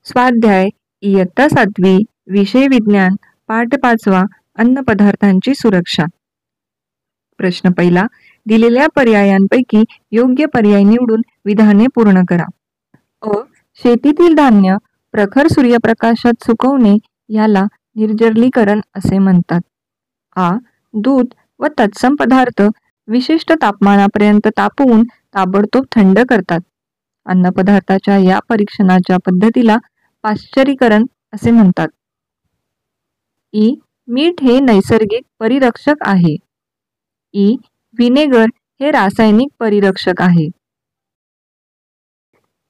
स्वाध्याय इयत्ता 7वी विषय विज्ञान पाठ 5वा अन्नपदार्थांची सुरक्षा. प्रश्न पहिला. दिलेल्या पर्यायांपैकी योग्य पर्याय निवडून विधाने पूर्ण करा. अ. शेतीतील धान्य प्रखर सूर्यप्रकाशात सुकवणे याला निर्जलीकरण असे म्हणतात. आ. दूध व तत्सम पदार्थ विशिष्ट तापमानापर्यंत तापवून ताबडतोब थंड करतात. अन्नपदार्थाच्या या परीक्षणाच्या पद्धतीला पाश्चरीकरण असे म्हणतात. इ. मीठ हे नैसर्गिक परिरक्षक आहे. इ. व्हिनेगर हे रासायनिक परिरक्षक आहे.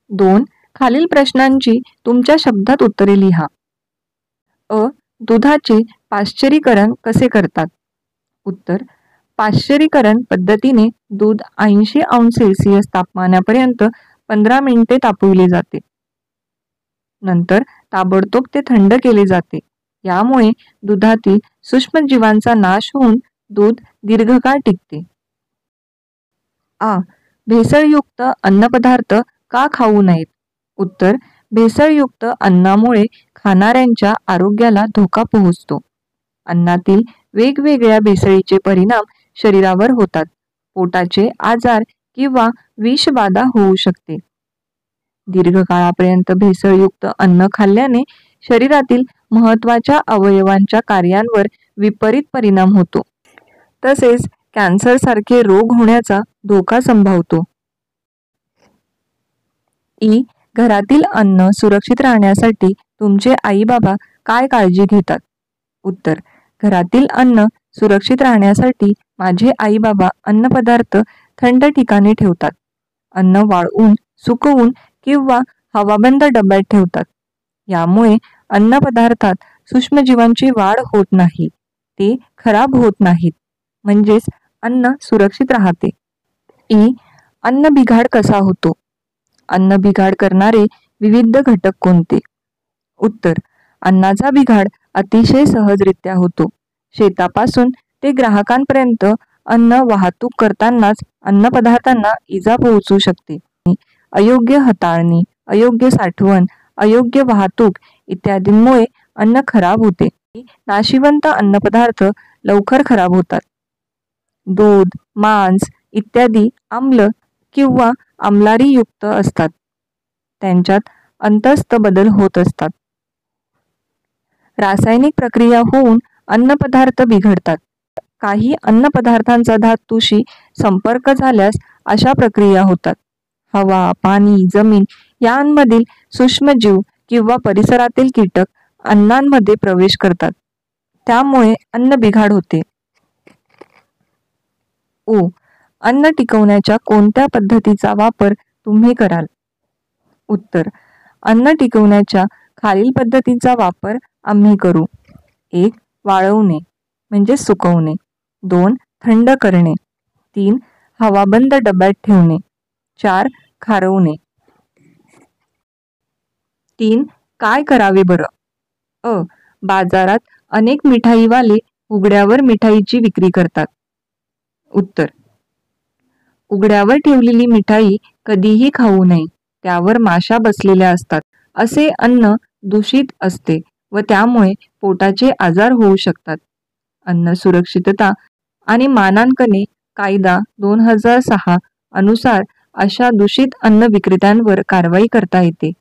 2. खालील प्रश्नांची तुमच्या शब्दात उत्तरे लिहा. अ. दुधाचे पाश्चरीकरण कसे करतात? उत्तर. पाश्चरीकरण पद्धतीने दूध 80°C तापमानापर्यंत 15 मिनिटे तापविले जाते. नंतर ताबडतोब ते थंड केले जाते. यामुळे दुधातील सूक्ष्मजीवांचा नाश होऊन दूध दीर्घकाळ टिकते. आ. भेसळयुक्त अन्नपदार्थ का खाऊ नयेत? उत्तर. भेसळयुक्त अन्नामुळे खाणाऱ्यांच्या आरोग्याला धोका पोहोचतो. अन्नातील वेगवेगळ्या भेसळीचे परिणाम शरीरावर होतात. पोटाचे आजार किंवा विषबाधा होऊ शकते. दीर्घकाळापर्यंत भेसळयुक्त अन्न खाल्ल्याने शरीरातील महत्त्वाच्या अवयवांच्या कार्यांवर विपरीत परिणाम होतो. तसेच कॅन्सरसारखे रोग होण्याचा धोका संभावतो. इ. घरातील अन्न सुरक्षित राहण्यासाठी तुमचे आई बाबा काय काळजी घेतात? उत्तर. घरातील अन्न सुरक्षित राहण्यासाठी माझे आई बाबा अन्नपदार्थ थंड ठिकाणी ठेवतात. अन्न वाळवून, सुकवून किंवा हवाबंद डब्यात ठेवतात. यामुळे अन्नपदार्थात सूक्ष्मजीवांची वाढ होत नाही, ते खराब होत नाहीत, म्हणजेच अन्न सुरक्षित राहते. इ. अन्न बिघाड कसा होतो? अन्न बिघाड करणारे विविध घटक कोणते? उत्तर. अन्नाचा बिघाड अतिशय सहजरित्या होतो. शेतापासून ते ग्राहकांपर्यंत अन्न वाहतूक करतानाच अन्नपदार्थांना इजा पोहोचू शकते. अयोग्य हाताळणी, अयोग्य साठवण, अयोग्य वाहतूक इत्यादींमुळे अन्न खराब होते. नाशिवंत अन्नपदार्थ लवकर खराब होतात. दूध, मांस इत्यादी आम्ल किंवा आम्लारीयुक्त असतात. त्यांच्यात अंतस्थ बदल होत असतात. रासायनिक प्रक्रिया होऊन अन्नपदार्थ बिघडतात. काही अन्नपदार्थांचा धातूशी संपर्क झाल्यास अशा प्रक्रिया होतात. हवा, पाणी, जमीन यांमधील सूक्ष्मजीव किंवा परिसरातील कीटक अन्नांमध्ये प्रवेश करतात. त्यामुळे अन्न बिघाड होते. उ. अन्न टिकवण्याच्या कोणत्या पद्धतीचा वापर तुम्ही कराल? उत्तर. अन्न टिकवण्याच्या खालील पद्धतीचा वापर आम्ही करू. 1. वाळवणे म्हणजे सुकवणे. 2. थंड करणे. 3. हवाबंद डब्यात ठेवणे. 4. खारवणे. 3. काय करावे बरं? अ. बाजारात अनेक मिठाईवाले उघड्यावर मिठाईची विक्री करतात. उत्तर. उघड्यावर ठेवलेली मिठाई कधीही खाऊ नये. त्यावर माशा बसलेल्या असतात. असे अन्न दूषित असते व त्यामुळे पोटाचे आजार होऊ शकतात. अन्न सुरक्षितता आणि मानांकने कायदा 2006 अनुसार अशा दूषित अन्न विक्रेत्यांवर कारवाई करता येते.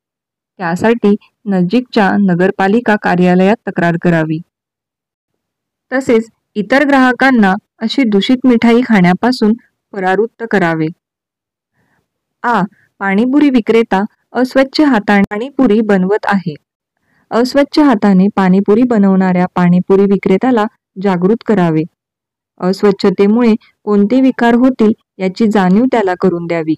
त्यासाठी नजीकच्या नगरपालिका कार्यालयात तक्रार करावी. तसेच इतर ग्राहकांना अशी दूषित मिठाई खाण्यापासून परावृत्त करावे. आ. पाणीपुरी विक्रेता अस्वच्छ हाताने पाणीपुरी बनवत आहे. अस्वच्छ हाताने पाणीपुरी बनवणाऱ्या पाणीपुरी विक्रेत्याला जागृत करावे. अस्वच्छतेमुळे कोणते विकार होतील याची जाणीव त्याला करून द्यावी.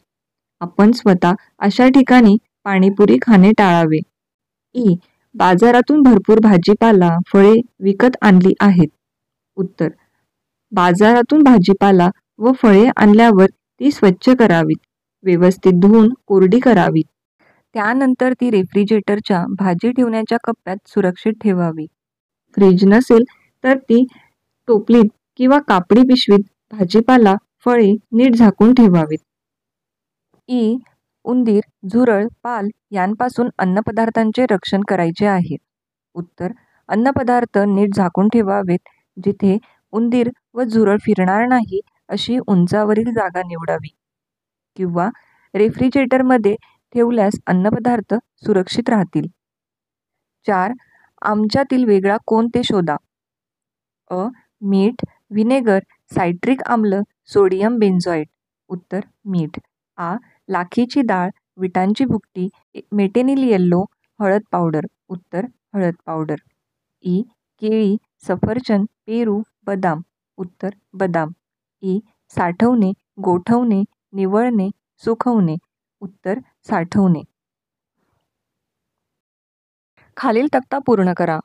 आपण स्वतः अशा ठिकाणी पाणीपुरी खाणे टाळावे. इ. बाजारातून भरपूर भाजीपाला, फळे विकत आणली आहेत. उत्तर. बाजारातून भाजीपाला व फळे आणल्यावर ती स्वच्छ करावीत. व्यवस्थित धुवून कोरडी करावीत. त्यानंतर ती रेफ्रिजरेटरच्या भाजी ठेवण्याच्या कप्प्यात सुरक्षित ठेवावी. फ्रीज नसेल तर ती टोपलीत किंवा कापडी पिशवीत भाजीपाला, फळे नीट झाकून ठेवावीत. इ. उंदीर, झुरळ, पाल यांपासून अन्नपदार्थांचे रक्षण करायचे आहे. उत्तर, अन्नपदार्थ नीट झाकून ठेवावेत. जिथे उंदीर व झुरळ फिरणार नाही अशी उंचावरील जागा निवडावी. किंवा रेफ्रिजरेटरमध्ये ठेवल्यास अन्नपदार्थ सुरक्षित राहतील. 4. आमच्यातील वेगळा कोण ते शोधा. अ. मीठ, व्हिनेगर, सायट्रिक आम्ल, सोडियम बेन्झोएट. उत्तर, मीठ. आ. लाखीची डाळ, विटांची भुकटी, मेटेनिल येल्लो, हळद पावडर. उत्तर, हळद पावडर. इ. केळी, सफरचंद, पेरू, बदाम. उत्तर, बदाम. इ. साठवणे, गोठवणे, निवळणे, सुकवणे. उत्तर, साठवणे. खालील तक्ता पूर्ण करा.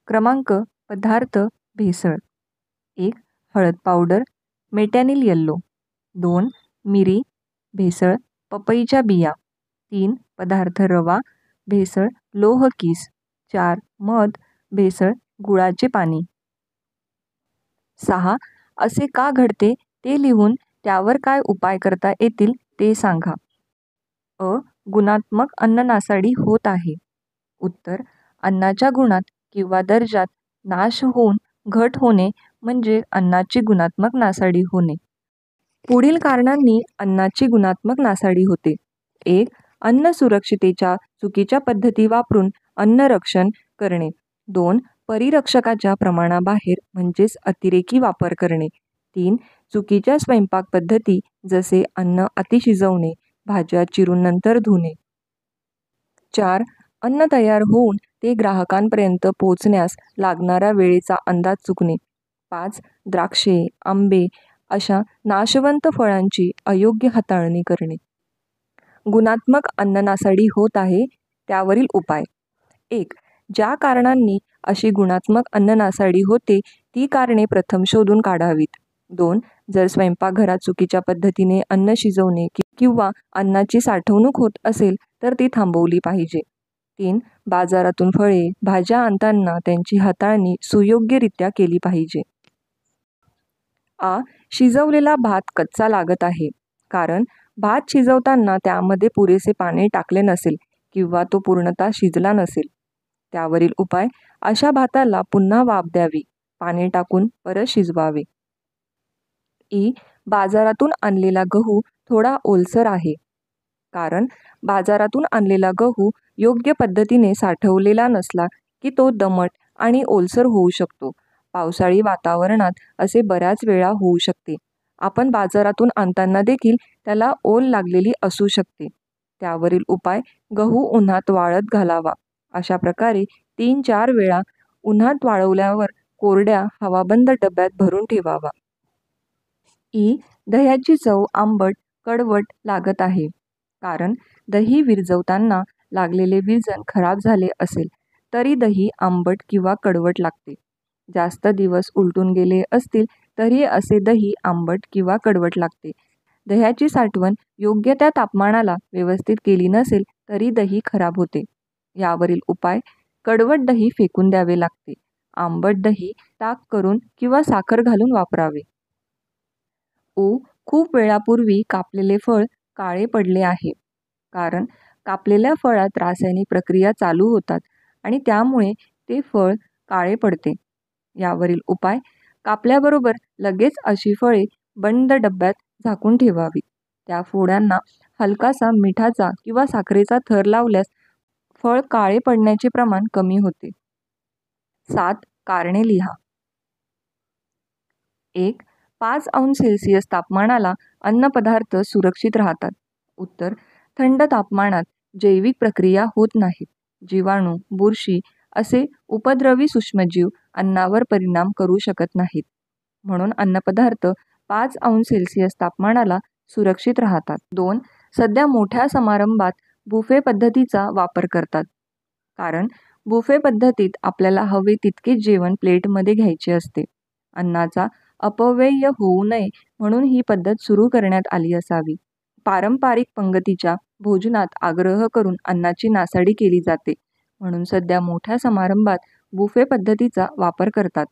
क्रमांक, पदार्थ, भेसळ. 1. हळद पावडर, मेटॅनिल येल्लो. 2. मिरी, भेसळ, पपईच्या बिया. 3. पदार्थ रवा, भेसळ, लोह किस. 4. मध, भेसळ, गुळाचे पाणी. 6. असे का घडते ते लिहून त्यावर काय उपाय करता येतील ते सांगा. अ. गुणात्मक अन्न नासाडी होत आहे. उत्तर, अन्नाच्या गुणात किंवा दर्जात नाश होऊन घट होणे म्हणजे अन्नाची गुणात्मक नासाडी होणे. पुढील कारणांनी अन्नाची गुणात्मक नासाडी होते. 1. अन्न सुरक्षितेच्या चुकीच्या पद्धती वापरून अन्न रक्षण करणे. 2. परिरक्षकाच्या प्रमाणाबाहेर म्हणजेच अतिरेकी वापर करणे. 3. चुकीच्या स्वयंपाक पद्धती जसे अन्न अतिशिजवणे, भाज्या चिरून नंतर धुणे. 4. अन्न तयार होऊन ते ग्राहकांपर्यंत पोहोचण्यास लागणाऱ्या वेळेचा अंदाज चुकणे. 5. द्राक्षे, आंबे अशा नाशवंत फळांची अयोग्य हाताळणी करणे. गुणात्मक अन्न नासाडी होत आहे त्यावरील उपाय. 1. ज्या कारणांनी अशी गुणात्मक अन्न नासाडी होते ती कारणे प्रथम शोधून काढावीत. 2. जर स्वयंपाकघरात चुकीच्या पद्धतीने अन्न शिजवणे किंवा अन्नाची साठवणूक होत असेल तर ती थांबवली पाहिजे. 3. बाजारातून फळे, भाज्या आणताना त्यांची हाताळणी सुयोग्यरित्या केली पाहिजे. आ. शिजवलेला भात कच्चा लागत आहे कारण भात शिजवताना त्यामध्ये पुरेसे पाणी टाकले नसेल किंवा तो पूर्णतः शिजला नसेल. त्यावरील उपाय, अशा भाताला पुन्हा वाफ द्यावी, पाणी टाकून परत शिजवावे. इ. बाजारातून आणलेला गहू थोडा ओलसर आहे कारण बाजारातून आणलेला गहू योग्य पद्धतीने साठवलेला नसला की तो दमट आणि ओलसर होऊ शकतो. पावसाळी वातावरणात असे बऱ्याच वेळा होऊ शकते. आपण बाजारातून आणताना देखील त्याला ओल लागलेली असू शकते. त्यावरील उपाय, गहू उन्हात वाळत घालावा. अशा प्रकारे 3-4 वेळा उन्हात वाळवल्यावर कोरड्या हवाबंद डब्यात भरून ठेवावा. इ. दह्याची चव आंबट, कडवट लागत आहे कारण दही विरजवताना लागलेले विरजण खराब झाले असेल तरी दही आंबट किंवा कडवट लागते. जास्त दिवस उलटून गेले असतील तरी असे दही आंबट किंवा कडवट लागते. दह्याची साठवण योग्य त्या तापमानाला व्यवस्थित केली नसेल तरी दही खराब होते. यावरील उपाय, कडवट दही फेकून द्यावे लागते. आंबट दही ताक करून किंवा साखर घालून वापरावे. उ. खूप वेळापूर्वी कापलेले फळ काळे पडले आहे कारण कापलेल्या फळात रासायनिक प्रक्रिया चालू होतात आणि त्यामुळे ते फळ काळे पडते. यावरील उपाय, कापल्याबरोबर लगेच अशी फळे बंद डब्यात झाकून ठेवावी. त्या फोड्यांना हलकासा मिठाचा किंवा साखरेचा थर लावल्यास फळ काळे पडण्याचे प्रमाण कमी होते. 7. कारणे लिहा. 1. 5 अंश सेल्सिअस तापमानाला अन्नपदार्थ सुरक्षित राहतात. उत्तर, थंड तापमानात जैविक प्रक्रिया होत नाहीत. जीवाणू, बुरशी असे उपद्रवी सूक्ष्मजीव अन्नावर परिणाम करू शकत नाहीत. म्हणून अन्नपदार्थ 5 अंश सेल्सिअस तापमानाला सुरक्षित राहतात. 2. सध्या मोठ्या समारंभात बुफे पद्धतीचा वापर करतात कारण बुफे पद्धतीत आपल्याला हवे तितके जेवण प्लेटमध्ये घ्यायचे असते. अन्नाचा अपव्यय होऊ नये म्हणून ही पद्धत सुरू करण्यात आली असावी. पारंपरिक पंगतीच्या भोजनात आग्रह करून अन्नाची नासाडी केली जाते म्हणून सध्या मोठ्या समारंभात बुफे पद्धतीचा वापर करतात.